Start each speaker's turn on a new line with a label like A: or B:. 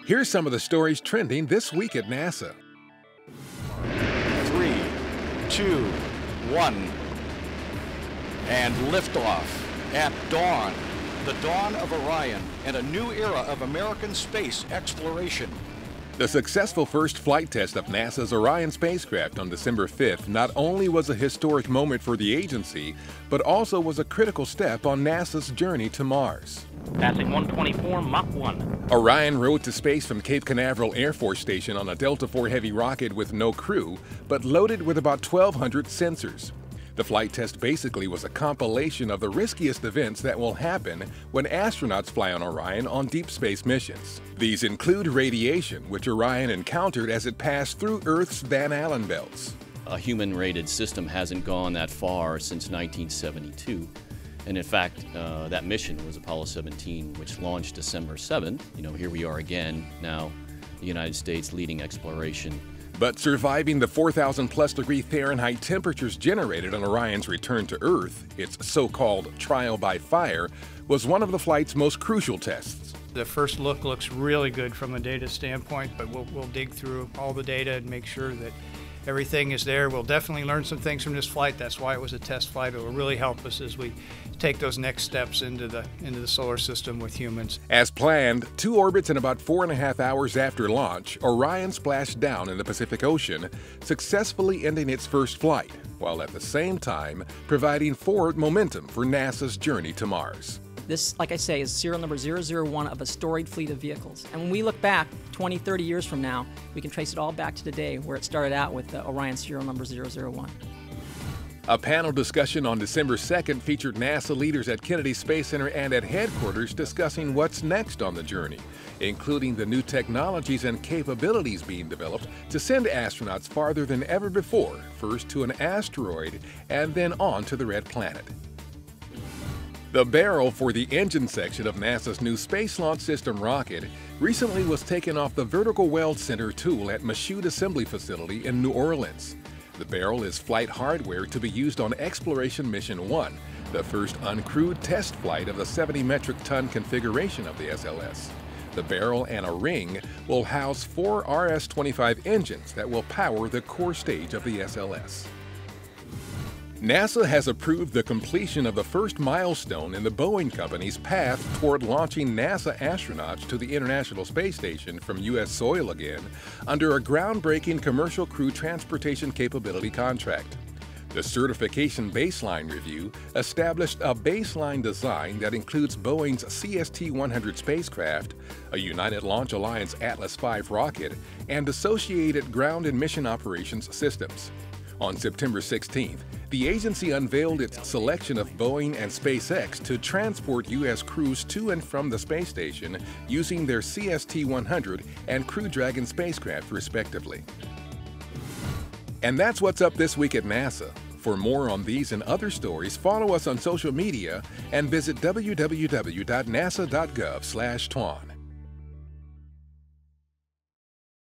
A: Here's some of the stories trending this week at NASA.
B: 3, 2, 1, and liftoff at dawn. The dawn of Orion and a new era of American space exploration.
A: The successful first flight test of NASA's Orion spacecraft on December 5th not only was a historic moment for the agency, but also was a critical step on NASA's journey to Mars.
C: Passing 124 Mach 1.
A: Orion rode to space from Cape Canaveral Air Force Station on a Delta IV Heavy rocket with no crew, but loaded with about 1,200 sensors. The flight test basically was a compilation of the riskiest events that will happen when astronauts fly on Orion on deep space missions. These include radiation, which Orion encountered as it passed through Earth's Van Allen belts.
D: A human-rated system hasn't gone that far since 1972. And in fact, that mission was Apollo 17, which launched December 7th. Here we are again, now the United States leading exploration.
A: But surviving the 4,000-plus degree Fahrenheit temperatures generated on Orion's return to Earth, its so-called trial by fire, was one of the flight's most crucial tests.
E: The first look looks really good from a data standpoint, but we'll dig through all the data and make sure that everything is there. We'll definitely learn some things from this flight. That's why it was a test flight. It will really help us as we take those next steps into the solar system with humans.
A: As planned, 2 orbits in about 4.5 hours after launch, Orion splashed down in the Pacific Ocean, successfully ending its first flight, while at the same time providing forward momentum for NASA's journey to Mars.
F: This, like I say, is serial number 001 of a storied fleet of vehicles. And when we look back 20, 30 years from now, we can trace it all back to today where it started out with Orion serial number 001.
A: A panel discussion on December 2nd featured NASA leaders at Kennedy Space Center and at headquarters discussing what's next on the journey, including the new technologies and capabilities being developed to send astronauts farther than ever before, first to an asteroid and then on to the Red Planet. The barrel for the engine section of NASA's new Space Launch System rocket recently was taken off the Vertical Weld Center tool at Michoud Assembly Facility in New Orleans. The barrel is flight hardware to be used on Exploration Mission 1, the first uncrewed test flight of the 70 metric ton configuration of the SLS. The barrel and a ring will house 4 RS-25 engines that will power the core stage of the SLS. NASA has approved the completion of the first milestone in the Boeing Company's path toward launching NASA astronauts to the International Space Station from U.S. soil again under a groundbreaking commercial crew transportation capability contract. The certification baseline review established a baseline design that includes Boeing's CST-100 spacecraft, a United Launch Alliance Atlas V rocket, and associated ground and mission operations systems. On September 16th, the agency unveiled its selection of Boeing and SpaceX to transport U.S. crews to and from the space station using their CST-100 and Crew Dragon spacecraft, respectively. And that's what's up this week at NASA. For more on these and other stories, follow us on social media and visit www.nasa.gov/twan.